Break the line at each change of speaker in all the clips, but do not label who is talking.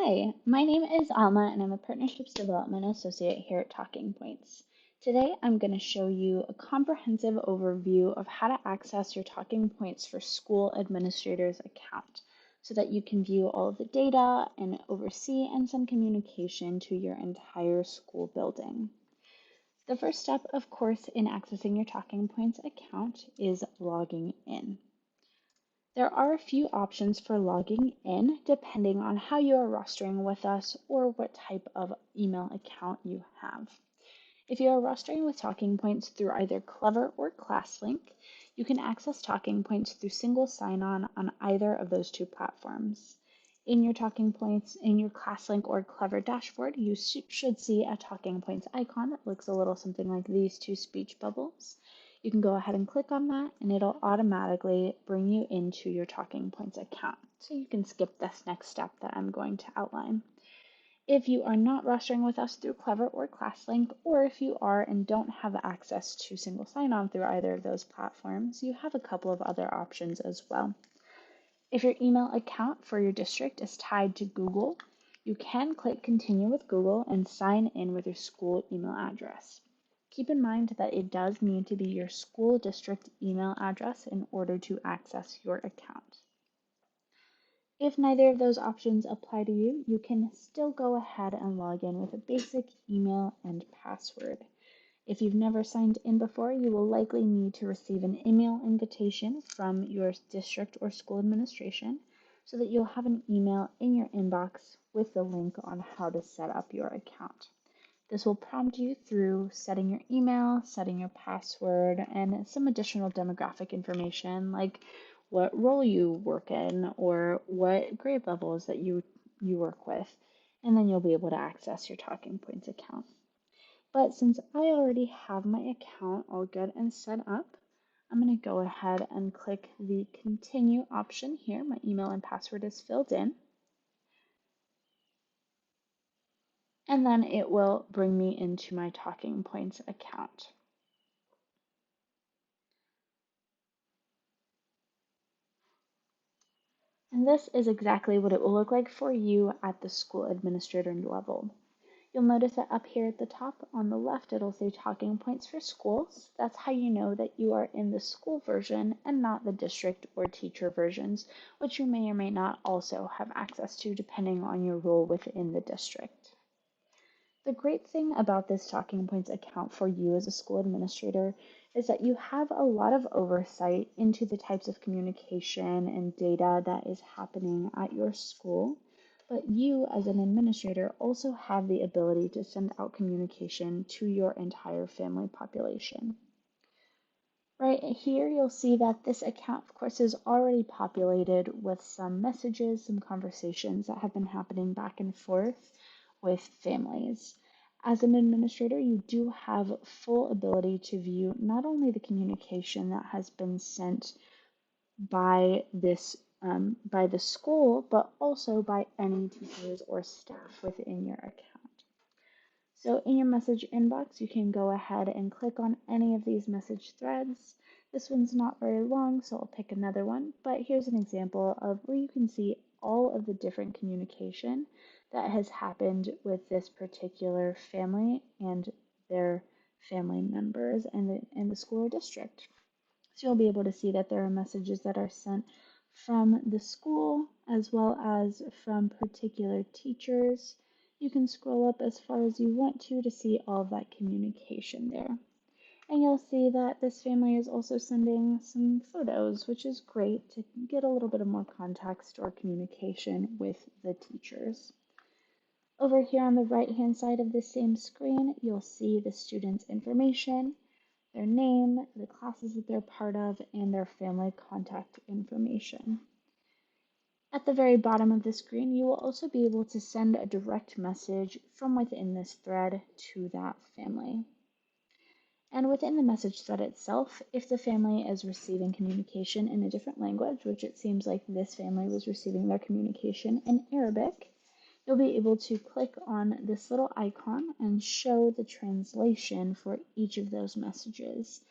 Hi, my name is Alma and I'm a Partnerships Development Associate here at TalkingPoints. Today I'm going to show you a comprehensive overview of how to access your TalkingPoints for School Administrator's account so that you can view all of the data and oversee and send communication to your entire school building. The first step, of course, in accessing your TalkingPoints account is logging in. There are a few options for logging in depending on how you are rostering with us or what type of email account you have. If you are rostering with TalkingPoints through either Clever or ClassLink, you can access TalkingPoints through single sign-on on either of those two platforms. In your TalkingPoints, in your ClassLink or Clever dashboard, you should see a TalkingPoints icon that looks a little something like these two speech bubbles. You can go ahead and click on that and it'll automatically bring you into your TalkingPoints account. So you can skip this next step that I'm going to outline. If you are not rostering with us through Clever or ClassLink, or if you are and don't have access to single sign-on through either of those platforms, you have a couple of other options as well. If your email account for your district is tied to Google, you can click Continue with Google and sign in with your school email address. Keep in mind that it does need to be your school district email address in order to access your account. If neither of those options apply to you, you can still go ahead and log in with a basic email and password. If you've never signed in before, you will likely need to receive an email invitation from your district or school administration so that you'll have an email in your inbox with the link on how to set up your account. This will prompt you through setting your email, setting your password, and some additional demographic information like what role you work in or what grade levels that you work with, and then you'll be able to access your TalkingPoints account. But since I already have my account all good and set up, I'm going to go ahead and click the continue option here. My email and password is filled in. And then it will bring me into my TalkingPoints account. And this is exactly what it will look like for you at the school administrator level. You'll notice that up here at the top on the left, it'll say TalkingPoints for schools. That's how you know that you are in the school version and not the district or teacher versions, which you may or may not also have access to depending on your role within the district. The great thing about this TalkingPoints account for you as a school administrator is that you have a lot of oversight into the types of communication and data that is happening at your school, but you as an administrator also have the ability to send out communication to your entire family population. Right here, you'll see that this account, of course, is already populated with some messages, some conversations that have been happening back and forth with families. As an administrator, you do have full ability to view not only the communication that has been sent by by the school, but also by any teachers or staff within your account. So in your message inbox, you can go ahead and click on any of these message threads. This one's not very long, so I'll pick another one, but here's an example of where you can see all of the different communication that has happened with this particular family and their family members and the school or district. So you'll be able to see that there are messages that are sent from the school as well as from particular teachers. You can scroll up as far as you want to see all of that communication there. And you'll see that this family is also sending some photos, which is great to get a little bit of more context or communication with the teachers. Over here on the right-hand side of the same screen, you'll see the students' information, their name, the classes that they're part of, and their family contact information. At the very bottom of the screen, you will also be able to send a direct message from within this thread to that family. And within the message thread itself, if the family is receiving communication in a different language, which it seems like this family was receiving their communication in Arabic, you'll be able to click on this little icon and show the translation for each of those messages.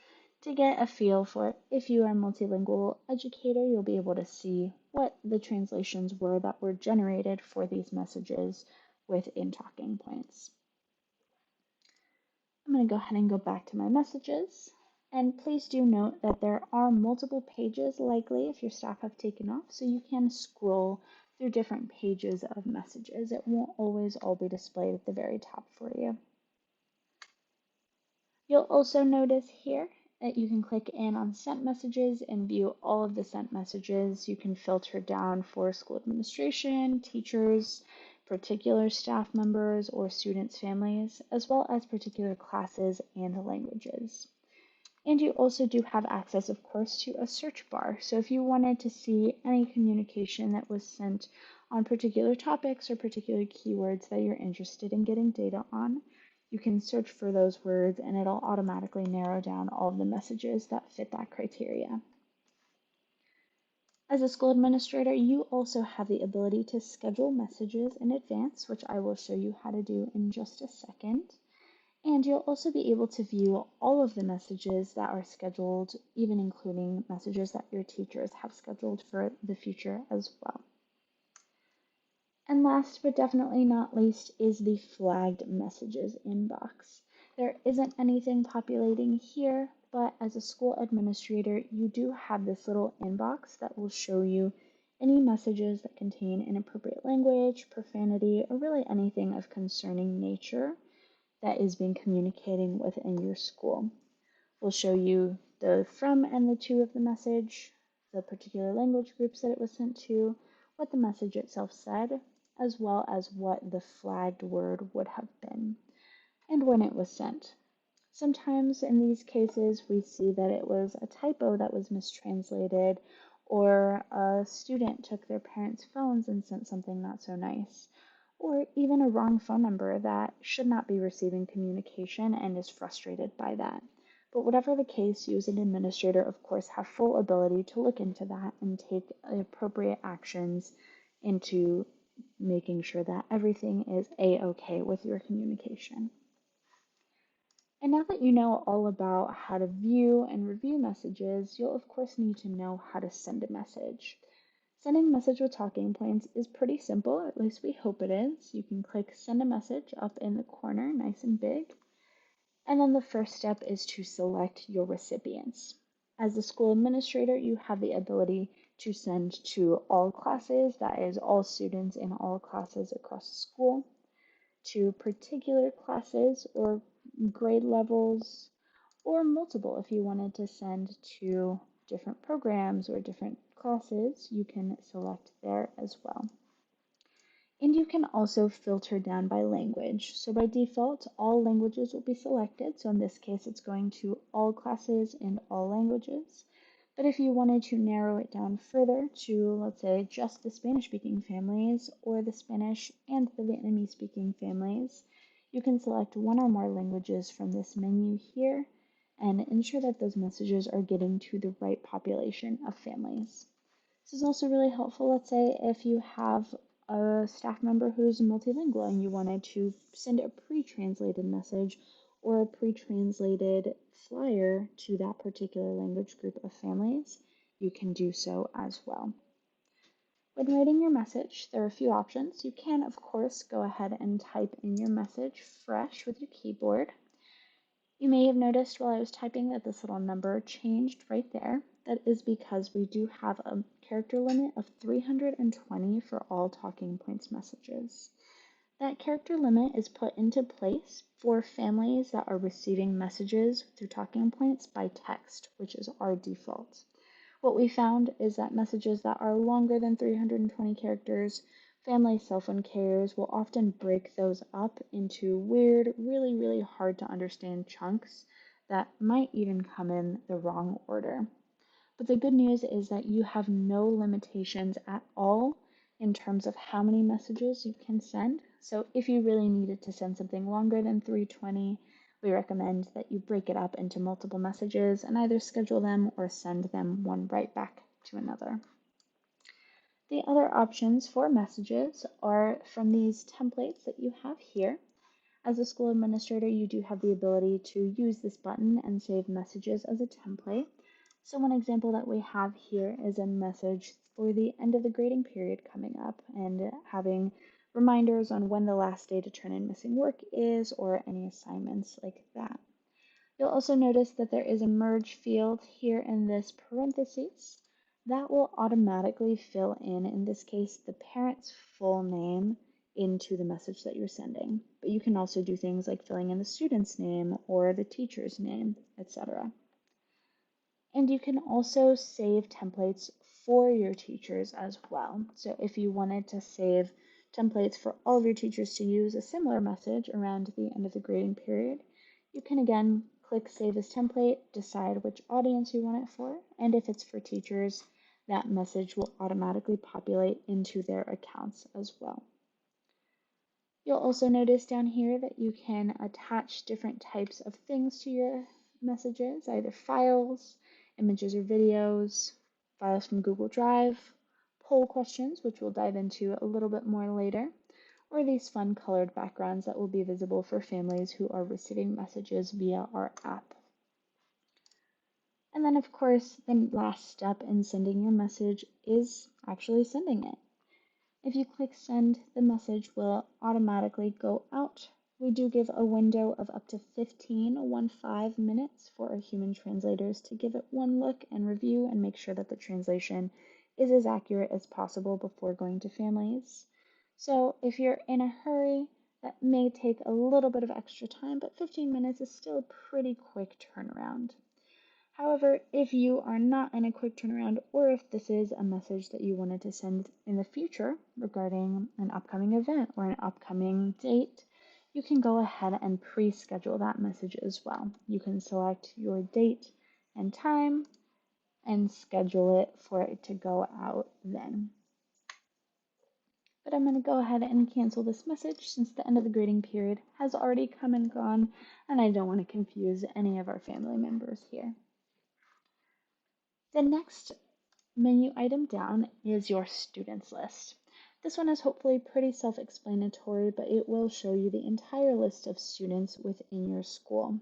To get a feel for if you are a multilingual educator, you'll be able to see what the translations were that were generated for these messages within Talking Points. I'm going to go ahead and go back to my messages. And please do note that there are multiple pages likely if your staff have taken off, so you can scroll through different pages of messages. It won't always all be displayed at the very top for you. You'll also notice here that you can click in on sent messages and view all of the sent messages. You can filter down for school administration, teachers, particular staff members, or students' families, as well as particular classes and languages. And you also do have access, of course, to a search bar. So if you wanted to see any communication that was sent on particular topics or particular keywords that you're interested in getting data on, you can search for those words and it'll automatically narrow down all of the messages that fit that criteria. As a school administrator, you also have the ability to schedule messages in advance, which I will show you how to do in just a second. And you'll also be able to view all of the messages that are scheduled, even including messages that your teachers have scheduled for the future as well. And last but definitely not least is the flagged messages inbox. There isn't anything populating here, but as a school administrator, you do have this little inbox that will show you any messages that contain inappropriate language, profanity, or really anything of concerning nature that is being communicating within your school. We'll show you the from and the to of the message, the particular language groups that it was sent to, what the message itself said, as well as what the flagged word would have been, and when it was sent. Sometimes in these cases, we see that it was a typo that was mistranslated, or a student took their parents' phones and sent something not so nice, or even a wrong phone number that should not be receiving communication and is frustrated by that. But whatever the case, you as an administrator, of course, have full ability to look into that and take appropriate actions into making sure that everything is a-okay with your communication. And now that you know all about how to view and review messages, you'll of course need to know how to send a message. Sending a message with talking points is pretty simple, at least we hope it is. You can click send a message up in the corner, nice and big. And then the first step is to select your recipients. As a school administrator, you have the ability to send to all classes, that is all students in all classes across the school, to particular classes or grade levels, or multiple. If you wanted to send to different programs or different classes, you can select there as well. And you can also filter down by language. So by default, all languages will be selected. So in this case, it's going to all classes and all languages. But if you wanted to narrow it down further to, let's say, just the Spanish-speaking families or the Spanish and the Vietnamese-speaking families, you can select one or more languages from this menu here and ensure that those messages are getting to the right population of families. This is also really helpful, let's say, if you have a staff member who's multilingual and you wanted to send a pre-translated message or a pre-translated flyer to that particular language group of families, you can do so as well. When writing your message, there are a few options. You can, of course, go ahead and type in your message fresh with your keyboard. You may have noticed while I was typing that this little number changed right there. That is because we do have a character limit of 320 for all Talking Points messages. That character limit is put into place for families that are receiving messages through Talking Points by text, which is our default. What we found is that messages that are longer than 320 characters, family cell phone carriers will often break those up into weird, really hard to understand chunks that might even come in the wrong order. But the good news is that you have no limitations at all in terms of how many messages you can send. So if you really needed to send something longer than 320, we recommend that you break it up into multiple messages and either schedule them or send them one right back to another. The other options for messages are from these templates that you have here. As a school administrator, you do have the ability to use this button and save messages as a template. So one example that we have here is a message for the end of the grading period coming up and having reminders on when the last day to turn in missing work is or any assignments like that. You'll also notice that there is a merge field here in this parentheses that will automatically fill in this case, the parent's full name into the message that you're sending. But you can also do things like filling in the student's name or the teacher's name, etc. And you can also save templates for your teachers as well. So if you wanted to save templates for all of your teachers to use a similar message around the end of the grading period, you can again click Save as Template, decide which audience you want it for, and if it's for teachers, that message will automatically populate into their accounts as well. You'll also notice down here that you can attach different types of things to your messages, either files, images or videos, files from Google Drive, poll questions, which we'll dive into a little bit more later, or these fun colored backgrounds that will be visible for families who are receiving messages via our app. And then, of course, the last step in sending your message is actually sending it. If you click send, the message will automatically go out. We do give a window of up to 15 minutes for our human translators to give it one look and review and make sure that the translation is as accurate as possible before going to families. So if you're in a hurry, that may take a little bit of extra time, but 15 minutes is still a pretty quick turnaround. However, if you are not in a quick turnaround, or if this is a message that you wanted to send in the future regarding an upcoming event or an upcoming date, you can go ahead and pre-schedule that message as well. You can select your date and time and schedule it for it to go out then. But I'm going to go ahead and cancel this message since the end of the grading period has already come and gone, and I don't want to confuse any of our family members here. The next menu item down is your students list. This one is hopefully pretty self-explanatory, but it will show you the entire list of students within your school.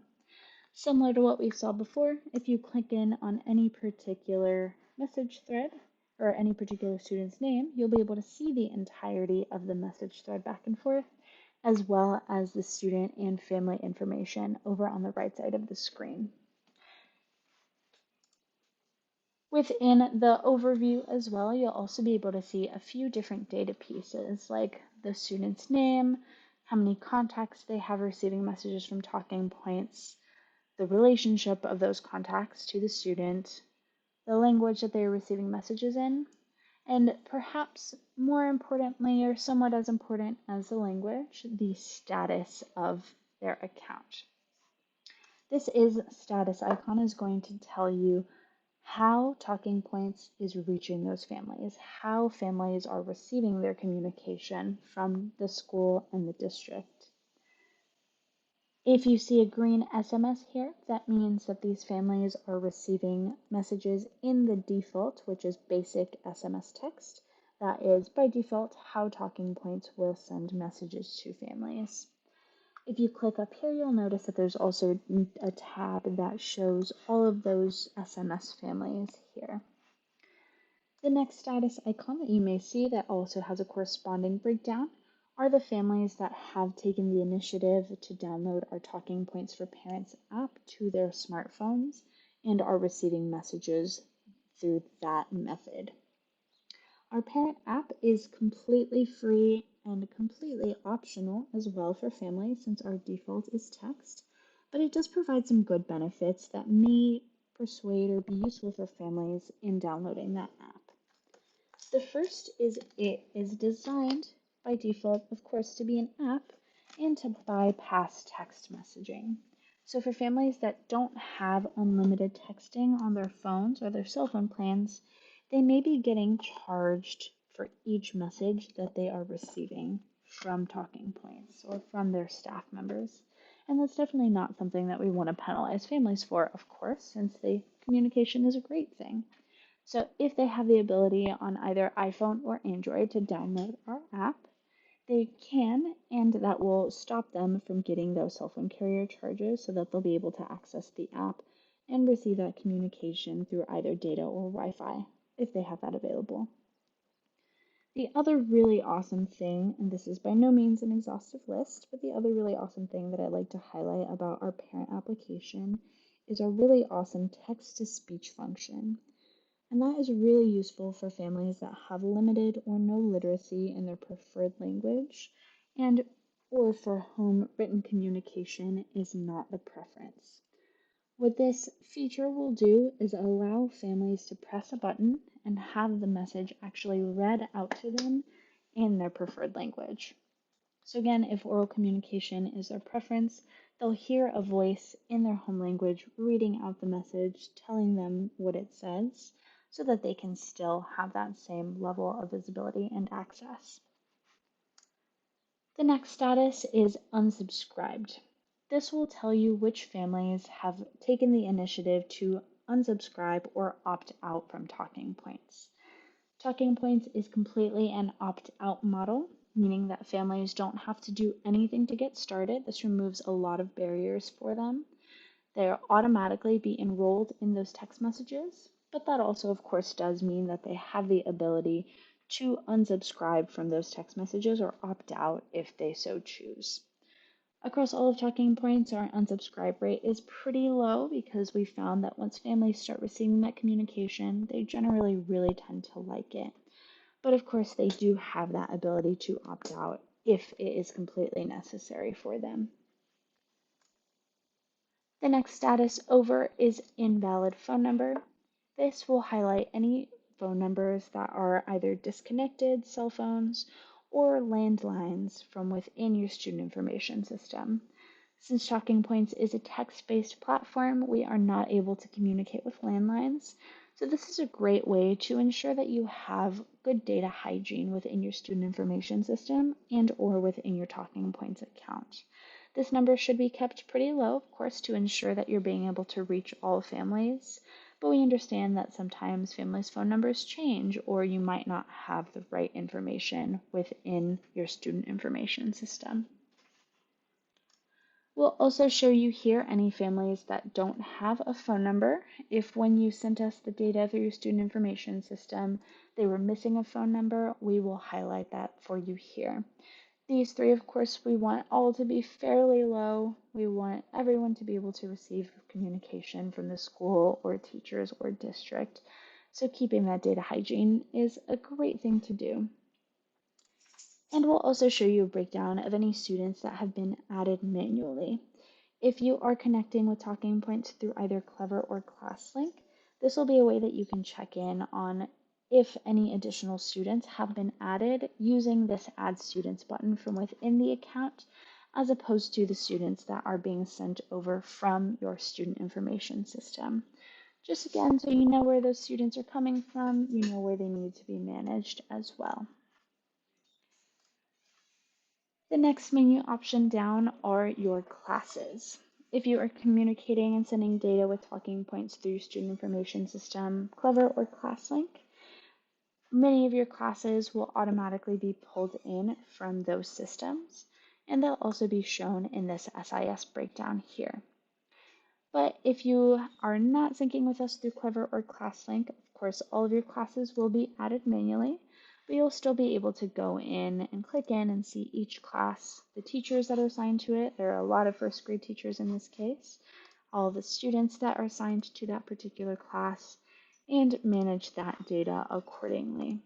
Similar to what we saw before, if you click in on any particular message thread or any particular student's name, you'll be able to see the entirety of the message thread back and forth, as well as the student and family information over on the right side of the screen. Within the overview as well, you'll also be able to see a few different data pieces like the student's name, how many contacts they have receiving messages from Talking Points, the relationship of those contacts to the student, the language that they are receiving messages in, and perhaps more importantly, or somewhat as important as the language, the status of their account. This status icon is going to tell you how Talking Points is reaching those families, how families are receiving their communication from the school and the district. If you see a green SMS here, that means that these families are receiving messages in the default, which is basic SMS text. That is, by default, how Talking Points will send messages to families. If you click up here, you'll notice that there's also a tab that shows all of those SMS families here. The next status icon that you may see that also has a corresponding breakdown are the families that have taken the initiative to download our Talking Points for Parents app to their smartphones and are receiving messages through that method. Our parent app is completely free and completely optional as well for families since our default is text, but it does provide some good benefits that may persuade or be useful for families in downloading that app. The first is it is designed by default, of course, to be an app and to bypass text messaging. So for families that don't have unlimited texting on their phones or their cell phone plans, they may be getting charged for each message that they are receiving from Talking Points or from their staff members. And that's definitely not something that we want to penalize families for, of course, since the communication is a great thing. So if they have the ability on either iPhone or Android to download our app, they can, and that will stop them from getting those cell phone carrier charges so that they'll be able to access the app and receive that communication through either data or Wi-Fi if they have that available. The other really awesome thing, and this is by no means an exhaustive list, but the other really awesome thing that I'd like to highlight about our parent application is our really awesome text to speech function. And that is really useful for families that have limited or no literacy in their preferred language and or for whom written communication is not the preference. What this feature will do is allow families to press a button and have the message actually read out to them in their preferred language. So again, if oral communication is their preference, they'll hear a voice in their home language reading out the message, telling them what it says, so that they can still have that same level of visibility and access. The next status is unsubscribed. This will tell you which families have taken the initiative to unsubscribe or opt out from Talking Points. Talking Points is completely an opt-out model, meaning that families don't have to do anything to get started. This removes a lot of barriers for them. They'll automatically be enrolled in those text messages, but that also, of course, does mean that they have the ability to unsubscribe from those text messages or opt out if they so choose. Across all of Talking Points, our unsubscribe rate is pretty low because we found that once families start receiving that communication, they generally really tend to like it. But of course, they do have that ability to opt out if it is completely necessary for them. The next status over is invalid phone number. This will highlight any phone numbers that are either disconnected cell phones or landlines from within your student information system. Since Talking Points is a text-based platform, we are not able to communicate with landlines. So this is a great way to ensure that you have good data hygiene within your student information system and or within your Talking Points account. This number should be kept pretty low, of course, to ensure that you're being able to reach all families, but we understand that sometimes families' phone numbers change or you might not have the right information within your student information system. We'll also show you here any families that don't have a phone number. If when you sent us the data through your student information system, they were missing a phone number, we will highlight that for you here. These three, of course, we want all to be fairly low. We want everyone to be able to receive communication from the school or teachers or district. So keeping that data hygiene is a great thing to do. And we'll also show you a breakdown of any students that have been added manually. If you are connecting with Talking Points through either Clever or ClassLink, this will be a way that you can check in on if any additional students have been added using this Add Students button from within the account, as opposed to the students that are being sent over from your student information system. Just again, so you know where those students are coming from, you know where they need to be managed as well. The next menu option down are your classes. If you are communicating and sending data with Talking Points through your student information system, Clever or ClassLink, many of your classes will automatically be pulled in from those systems, and they'll also be shown in this SIS breakdown here. But if you are not syncing with us through Clever or ClassLink, of course, all of your classes will be added manually, but you'll still be able to go in and click in and see each class, the teachers that are assigned to it. There are a lot of first grade teachers in this case, all the students that are assigned to that particular class, and manage that data accordingly.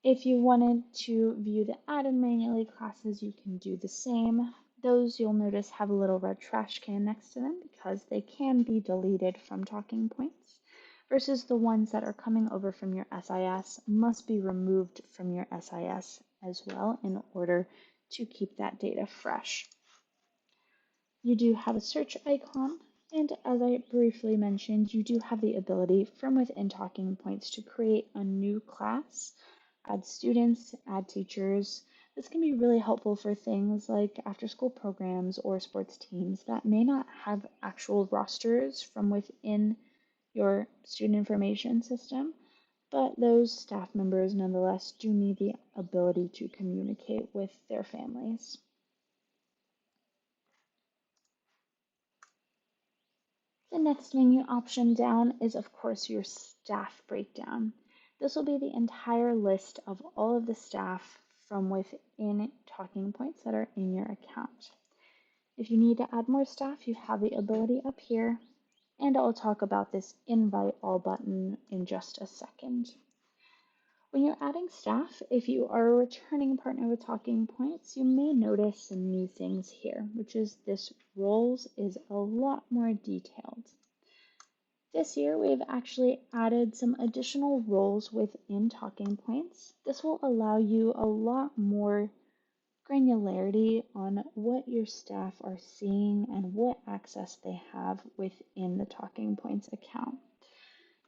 If you wanted to view the added manually classes, you can do the same. Those you'll notice have a little red trash can next to them because they can be deleted from Talking Points, versus the ones that are coming over from your SIS must be removed from your SIS as well in order to keep that data fresh. You do have a search icon, and as I briefly mentioned, you do have the ability from within Talking Points to create a new class, add students, add teachers. This can be really helpful for things like after school programs or sports teams that may not have actual rosters from within your student information system, but those staff members nonetheless do need the ability to communicate with their families. The next menu option down is, of course, your staff breakdown. This will be the entire list of all of the staff from within Talking Points that are in your account. If you need to add more staff, you have the ability up here, and I'll talk about this Invite All button in just a second. When you're adding staff, if you are a returning partner with Talking Points, you may notice some new things here, which is this roles is a lot more detailed. This year, we've actually added some additional roles within Talking Points. This will allow you a lot more granularity on what your staff are seeing and what access they have within the Talking Points account.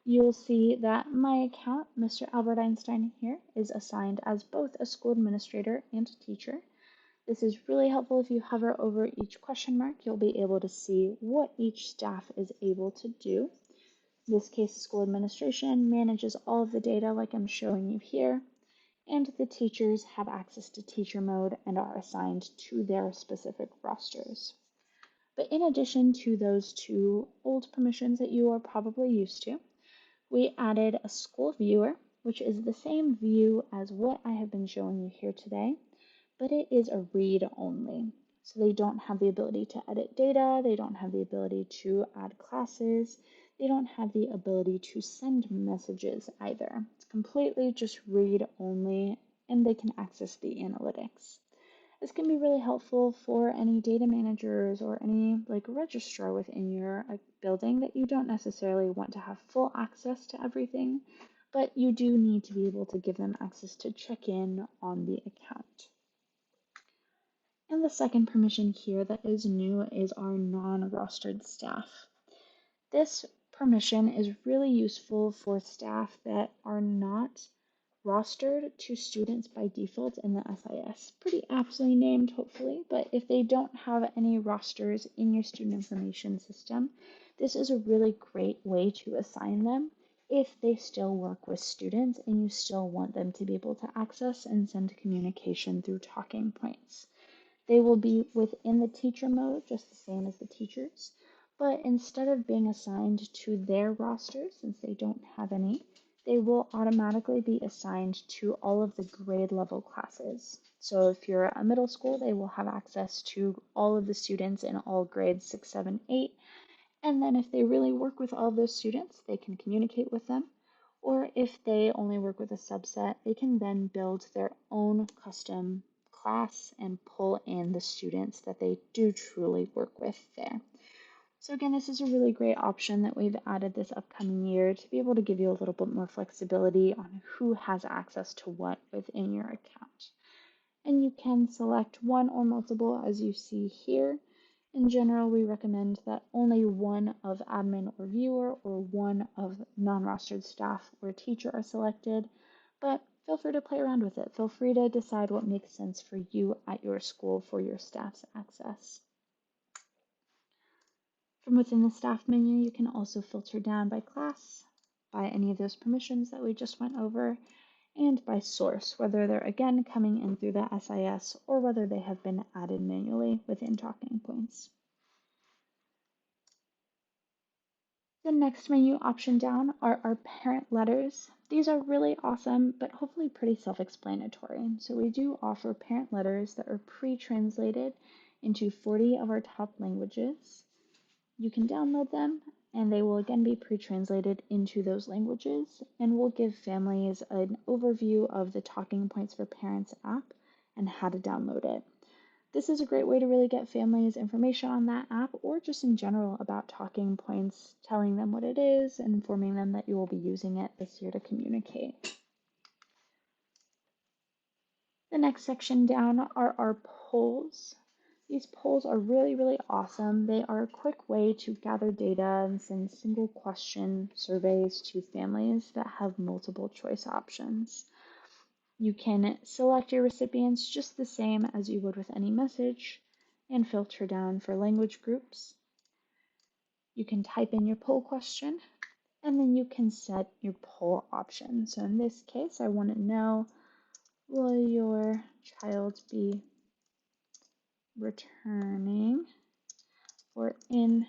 You'll see that my account, Mr. Albert Einstein here, is assigned as both a school administrator and a teacher. This is really helpful. If you hover over each question mark, you'll be able to see what each staff is able to do. In this case, school administration manages all of the data like I'm showing you here, and the teachers have access to teacher mode and are assigned to their specific rosters. But in addition to those two old permissions that you are probably used to, we added a school viewer, which is the same view as what I have been showing you here today, but it is a read only. So they don't have the ability to edit data, they don't have the ability to add classes, they don't have the ability to send messages either. It's completely just read only, and they can access the analytics. This can be really helpful for any data managers or any registrar within your building that you don't necessarily want to have full access to everything, but you do need to be able to give them access to check in on the account. And the second permission here that is new is our non-rostered staff. This permission is really useful for staff that are not rostered to students by default in the SIS. Pretty aptly named, hopefully, but if they don't have any rosters in your student information system, this is a really great way to assign them if they still work with students and you still want them to be able to access and send communication through Talking Points. They will be within the teacher mode, just the same as the teachers, but instead of being assigned to their roster, since they don't have any, they will automatically be assigned to all of the grade level classes. So if you're a middle school, they will have access to all of the students in all grades 6, 7, 8. And then if they really work with all of those students, they can communicate with them. Or if they only work with a subset, they can then build their own custom class and pull in the students that they do truly work with there. So again, this is a really great option that we've added this upcoming year to be able to give you a little bit more flexibility on who has access to what within your account. And you can select one or multiple as you see here. In general, we recommend that only one of admin or viewer or one of non-rostered staff or teacher are selected, but feel free to play around with it. Feel free to decide what makes sense for you at your school for your staff's access. From within the staff menu, you can also filter down by class, by any of those permissions that we just went over, and by source, whether they're again coming in through the SIS or whether they have been added manually within Talking Points. The next menu option down are our parent letters. These are really awesome, but hopefully pretty self-explanatory. So we do offer parent letters that are pre-translated into 40 of our top languages. You can download them, and they will again be pre-translated into those languages, and we'll give families an overview of the Talking Points for Parents app and how to download it. This is a great way to really get families information on that app or just in general about Talking Points, telling them what it is and informing them that you will be using it this year to communicate. The next section down are our polls. These polls are really, really awesome. They are a quick way to gather data and send single question surveys to families that have multiple choice options. You can select your recipients just the same as you would with any message and filter down for language groups. You can type in your poll question and then you can set your poll option. So in this case, I want to know, will your child be returning for in-person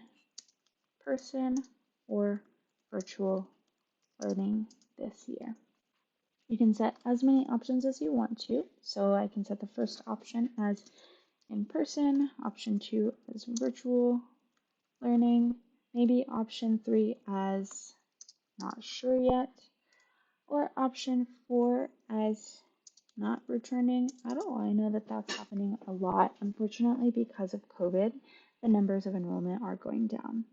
or virtual learning this year? You can set as many options as you want to. So I can set the first option as in person, option 2 as virtual learning, maybe option 3 as not sure yet, or option 4 as not returning at all. I know that that's happening a lot. Unfortunately, because of COVID, the numbers of enrollment are going down.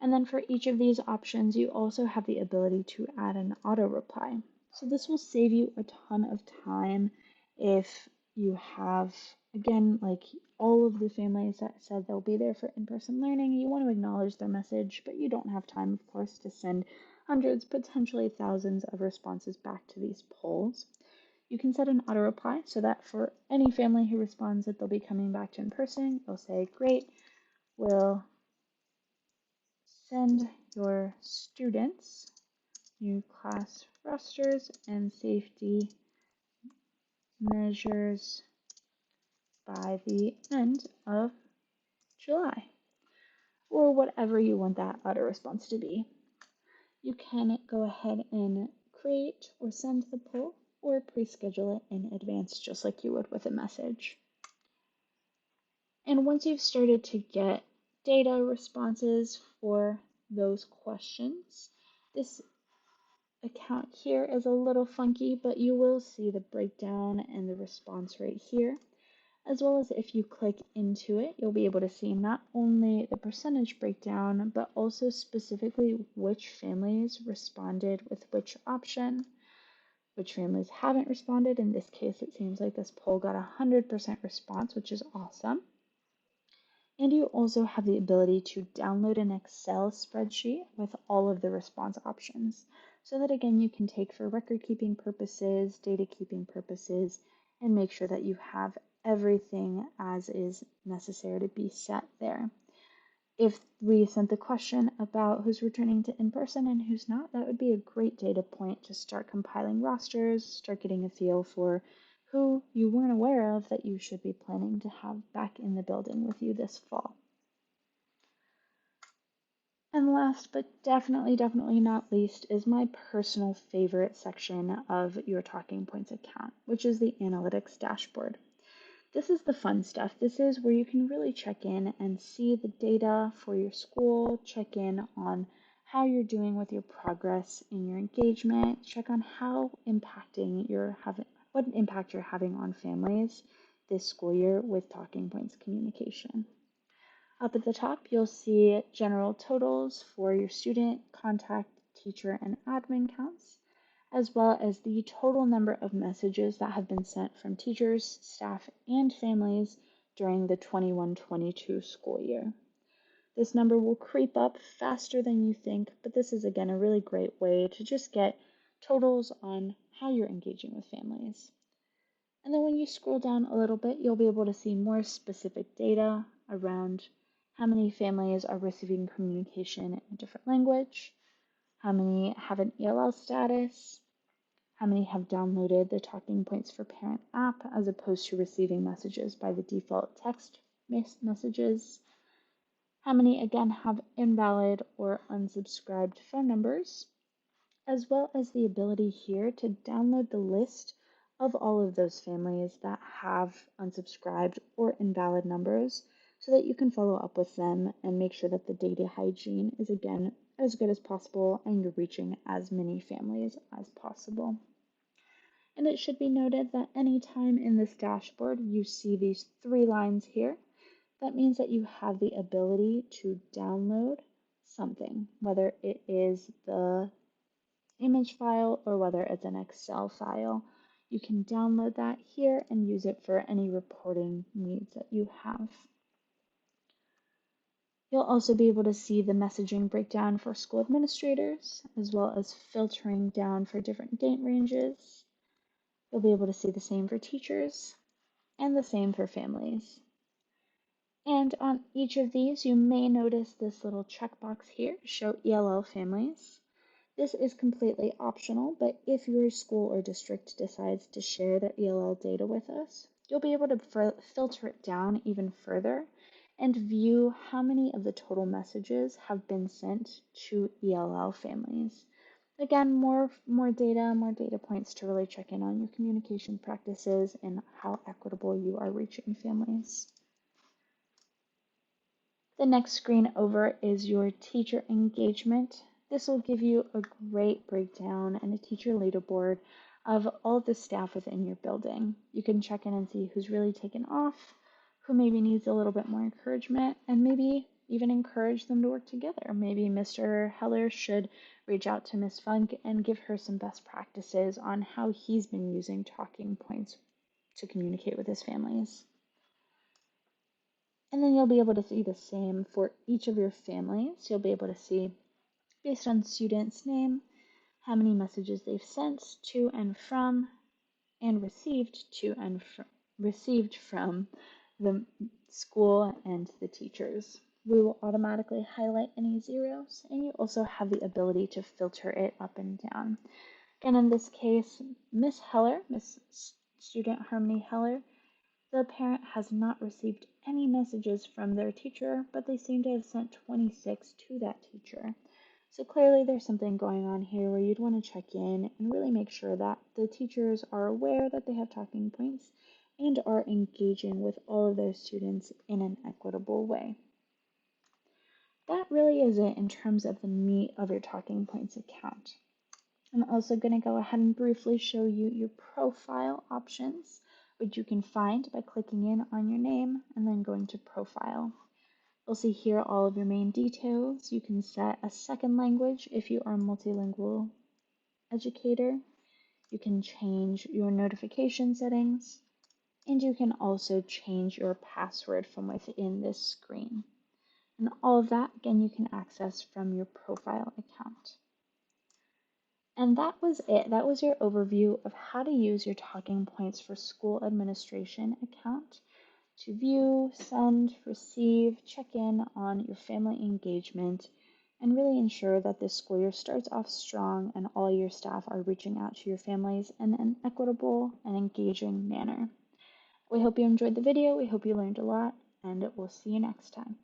And then for each of these options, you also have the ability to add an auto reply. So this will save you a ton of time if you have, again, like all of the families that said they'll be there for in-person learning, you want to acknowledge their message, but you don't have time, of course, to send hundreds, potentially thousands of responses back to these polls. You can set an auto reply so that for any family who responds that they'll be coming back to in person, you'll say, great, we'll send your students new class rosters and safety measures by the end of July, or whatever you want that auto response to be. You can go ahead and create or send the poll or pre-schedule it in advance just like you would with a message. And once you've started to get data responses for those questions, this account here is a little funky, but you will see the breakdown and the response rate here, as well as if you click into it, you'll be able to see not only the percentage breakdown, but also specifically which families responded with which option, which families haven't responded. In this case, it seems like this poll got 100% response, which is awesome. And you also have the ability to download an Excel spreadsheet with all of the response options so that again you can take for record keeping purposes, data keeping purposes, and make sure that you have everything as is necessary to be set there. If we sent the question about who's returning to in-person and who's not, that would be a great data point to start compiling rosters, start getting a feel for who you weren't aware of that you should be planning to have back in the building with you this fall. And last but definitely not least is my personal favorite section of your Talking Points account, which is the analytics dashboard. This is the fun stuff. This is where you can really check in and see the data for your school, check in on how you're doing with your progress in your engagement, check on how impacting you're having, what impact you're having on families this school year with Talking Points communication. Up at the top, you'll see general totals for your student, contact, teacher, and admin counts, as well as the total number of messages that have been sent from teachers, staff, and families during the 21-22 school year. This number will creep up faster than you think, but this is again a really great way to just get totals on how you're engaging with families. And then when you scroll down a little bit, you'll be able to see more specific data around how many families are receiving communication in a different language, how many have an ELL status, how many have downloaded the Talking Points for Parent app as opposed to receiving messages by the default text messages, how many again have invalid or unsubscribed phone numbers, as well as the ability here to download the list of all of those families that have unsubscribed or invalid numbers so that you can follow up with them and make sure that the data hygiene is again as good as possible and you're reaching as many families as possible. And it should be noted that anytime in this dashboard you see these 3 lines here, that means that you have the ability to download something, whether it is the image file or whether it's an Excel file. You can download that here and use it for any reporting needs that you have. You'll also be able to see the messaging breakdown for school administrators, as well as filtering down for different date ranges. You'll be able to see the same for teachers and the same for families. And on each of these, you may notice this little checkbox here, show ELL families. This is completely optional, but if your school or district decides to share their ELL data with us, you'll be able to filter it down even further and view how many of the total messages have been sent to ELL families. Again, more data points to really check in on your communication practices and how equitable you are reaching families. The next screen over is your teacher engagement. This will give you a great breakdown and a teacher leaderboard of all the staff within your building. You can check in and see who's really taken off, who maybe needs a little bit more encouragement, and maybe even encourage them to work together. Maybe Mr. Heller should reach out to Miss Funk and give her some best practices on how he's been using talking points to communicate with his families. And then you'll be able to see the same for each of your families. You'll be able to see, based on student's name, how many messages they've sent to and from, and received from the school and the teachers. We will automatically highlight any zeros, and you also have the ability to filter it up and down. Again, in this case, Miss Heller, Miss Student Harmony Heller, the parent has not received any messages from their teacher, but they seem to have sent 26 to that teacher. So clearly there's something going on here where you'd want to check in and really make sure that the teachers are aware that they have talking points and are engaging with all of their students in an equitable way. That really is it in terms of the meat of your talking points account. I'm also going to go ahead and briefly show you your profile options, which you can find by clicking in on your name and then going to profile. You'll see here all of your main details. You can set a second language if you are a multilingual educator. You can change your notification settings, and you can also change your password from within this screen. And all of that, again, you can access from your profile account. And that was it. That was your overview of how to use your Talking Points for School Administration account to view, send, receive, check in on your family engagement, and really ensure that this school year starts off strong and all your staff are reaching out to your families in an equitable and engaging manner. We hope you enjoyed the video. We hope you learned a lot, and we'll see you next time.